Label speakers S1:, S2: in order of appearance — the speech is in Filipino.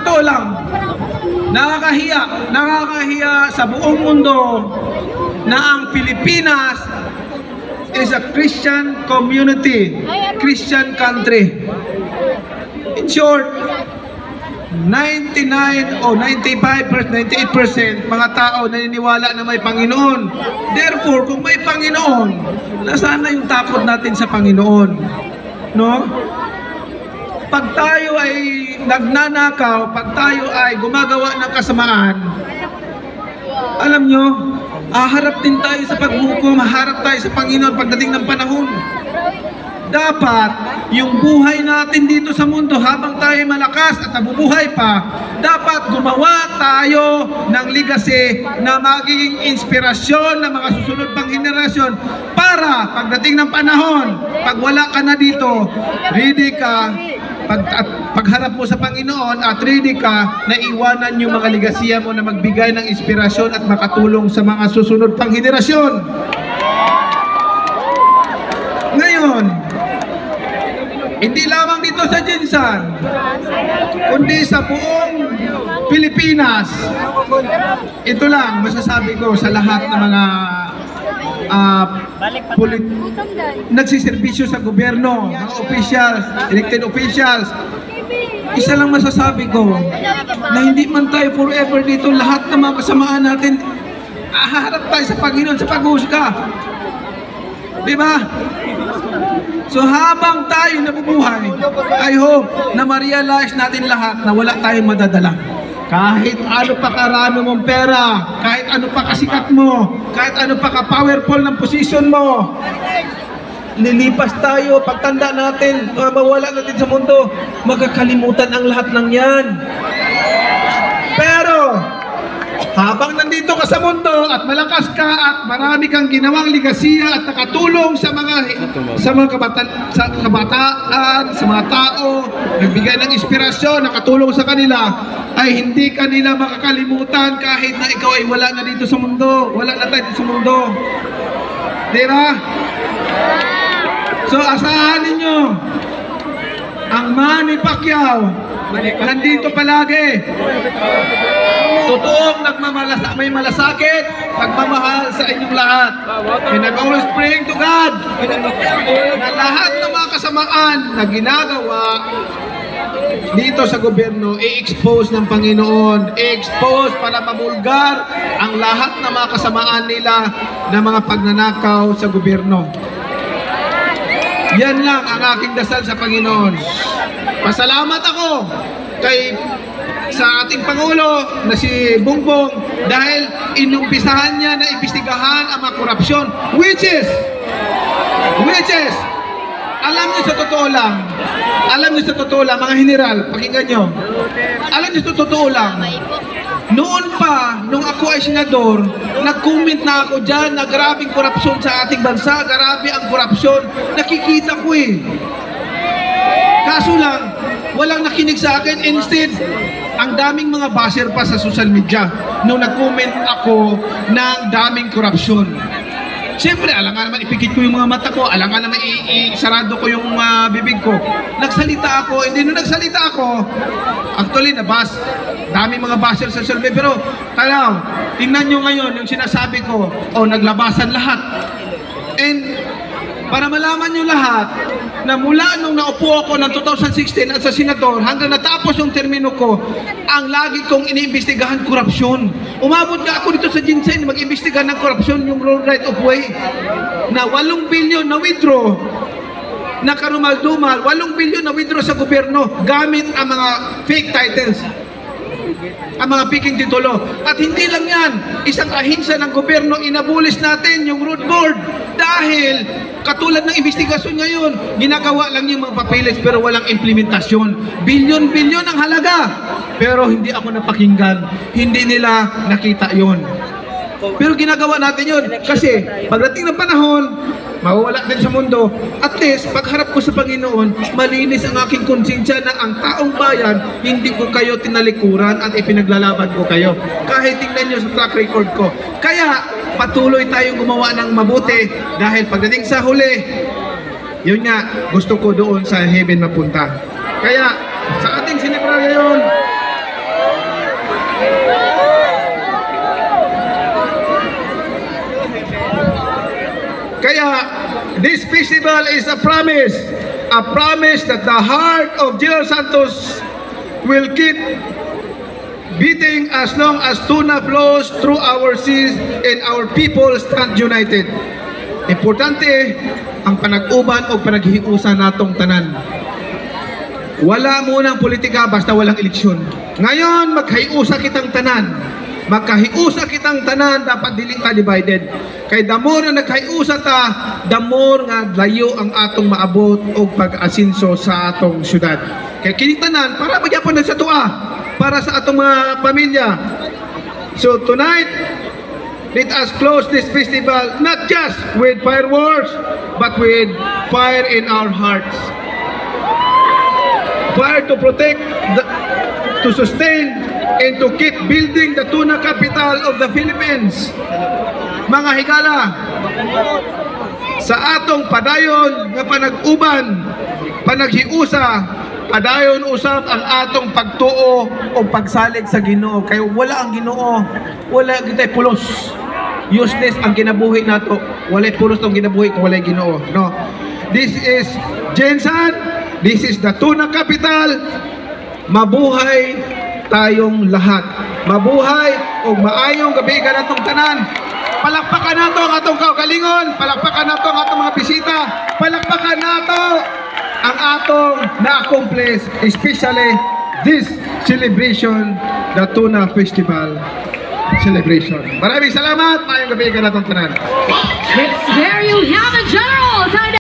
S1: totoo lang, nakakahiya sa buong mundo na ang Pilipinas is a Christian community, Christian country. In short, 99 o 95%, 98% mga tao naniniwala na may Panginoon. Therefore, kung may Panginoon, nasaan na yung takot natin sa Panginoon? No? Pag tayo ay nagnanakaw, pag tayo ay gumagawa ng kasamaan, alam nyo, haharap din tayo sa paghukom, haharap tayo sa Panginoon pagdating ng panahon. Dapat, yung buhay natin dito sa mundo habang tayo malakas at nabubuhay pa, dapat gumawa tayo ng legacy na magiging inspirasyon ng mga susunod pang henerasyon para pagdating ng panahon, pag wala ka na dito, ready ka, pagharap mo sa Panginoon at ready ka na iwanan yung mga legasiya mo na magbigay ng inspirasyon at makatulong sa mga susunod pang henerasyon. Ngayon, hindi lamang dito sa Jinsan, kundi sa buong Pilipinas, ito lang masasabi ko sa lahat ng mga nagsiservisyo sa gobyerno, mga officials, elected officials. Isa lang masasabi ko, na hindi man tayo forever dito, lahat ng mga kasamaan natin, haharap tayo sa Panginoon sa paghusga. Diba? So habang tayo nabubuhay, I hope na ma-realize natin lahat na wala tayong madadala. Kahit ano pa karami mong pera, kahit ano pa kasikat mo, kahit ano pa ka-powerful ng position mo, lilipas tayo, pagtanda natin, mawala natin sa mundo, magkakalimutan ang lahat ng yan. Pero, habang nandito ka sa mundo at malakas ka at marami kang ginawang ligasiya at nakatulong sa mga kabataan, sa mga tao, nagbigay ng inspirasyon, nakatulong sa kanila, ay hindi kanila makakalimutan kahit na ikaw ay wala na dito sa mundo. Wala na tayo dito sa mundo. Diba? So asahan ninyo, ang Manny Pacquiao nandito palagi. Totoong may malasakit, pagmamahal sa inyong lahat. And I'm always praying to God na lahat ng mga kasamaan na ginagawa dito sa gobyerno, i-expose ng Panginoon, i-expose para mabulgar ang lahat ng mga kasamaan nila na mga pagnanakaw sa gobyerno. Yan lang ang aking dasal sa Panginoon. Pasalamat ako sa ating Pangulo na si Bongbong dahil inumpisahan niya na imbestigahan ang mga korupsyon, which is alam niyo sa totoo lang, mga general, pakinggan niyo, alam niyo sa totoo lang, noon pa, nung ako ay senador, nag-comment na ako dyan na grabing korupsyon sa ating bansa, grabe ang korupsyon, nakikita ko eh. Kaso lang, walang nakinig sa akin. Instead, ang daming mga basher pa sa social media nung nag-comment ako ng daming korupsyon. Siyempre, alangan naman ipikit ko yung mga mata ko, alangan naman isarado ko yung bibig ko. Nagsalita ako, hindi nung nagsalita ako, actually, daming mga basher sa social media, pero tingnan nyo ngayon yung sinasabi ko, naglabasan lahat. And para malaman nyo lahat na mula nung naupo ako ng 2016 at sa senador hanggang natapos yung termino ko, ang lagi kong iniimbestigahan korupsyon. Umabot nga ako dito sa Jinsen mag-imbestigahan ng korupsyon, yung road right of way na 8 billion na withdraw na karumal-dumal, 8 billion na withdraw sa gobyerno gamit ang mga fake titles, ang mga piking titulo. At hindi lang yan, isang ahensya ng gobyerno, inabulis natin yung road board dahil katulad ng investigasyon ngayon, ginagawa lang yung mga papeles pero walang implementasyon. Bilyon-bilyon ang halaga pero hindi ako napakinggan, hindi nila nakita yon. Pero ginagawa natin yun kasi pagdating ng panahon, mawawala din sa mundo. At least, pagharap ko sa Panginoon, malinis ang aking konsensya na ang taong bayan, hindi ko kayo tinalikuran at ipinaglalaban ko kayo. Kahit tingnan nyo sa track record ko. Kaya, patuloy tayong gumawa ng mabuti dahil pagdating sa huli, yun nga, gusto ko doon sa heaven mapunta. Kaya, sa ating sinibra ngayon,
S2: This festival is a promise that the heart of General Santos will keep beating as long as tuna flows through our seas and our people stand united. Importante ang panag-uban o panaghiusa natong tanan. Wala munang politika basta walang eleksyon. Ngayon, maghiusa kitang tanan. Magkahiusa kitang tanan, dapat dili ta divided. Kay the more na naghiusa ta, the more nga layo ang atong maabot og pag-asinso sa atong syudad. Kay kini tanan para magyapon na sa tuwa, para sa atong mga pamilya. So tonight, let us close this festival not just with fireworks, but with fire in our hearts. Fire to protect, to sustain, and to keep building the tuna capital of the Philippines. Mga higala, sa atong padayon nga panag-uban, panaghiusa, padayon usab ang atong pagtuo o pagsalig sa Ginoo. Kay wala ang Ginoo, wala kitay pulos. Useless ang kinabuhi nato. Walay pulos tong kinabuhi kung walay Ginoo, no? This is Jensan. This is the tuna capital. Mabuhay tayong lahat. Mabuhay o maayong gabi ka natong tanan. Palakpakan nato ang atong kaugalingon. Palakpakan nato ang atong mga bisita. Palakpakan nato ang atong na-accomplish, especially this celebration, the Tuna Festival celebration. Maraming salamat. Maayong gabi ka natong tanan.
S3: There you have it, General.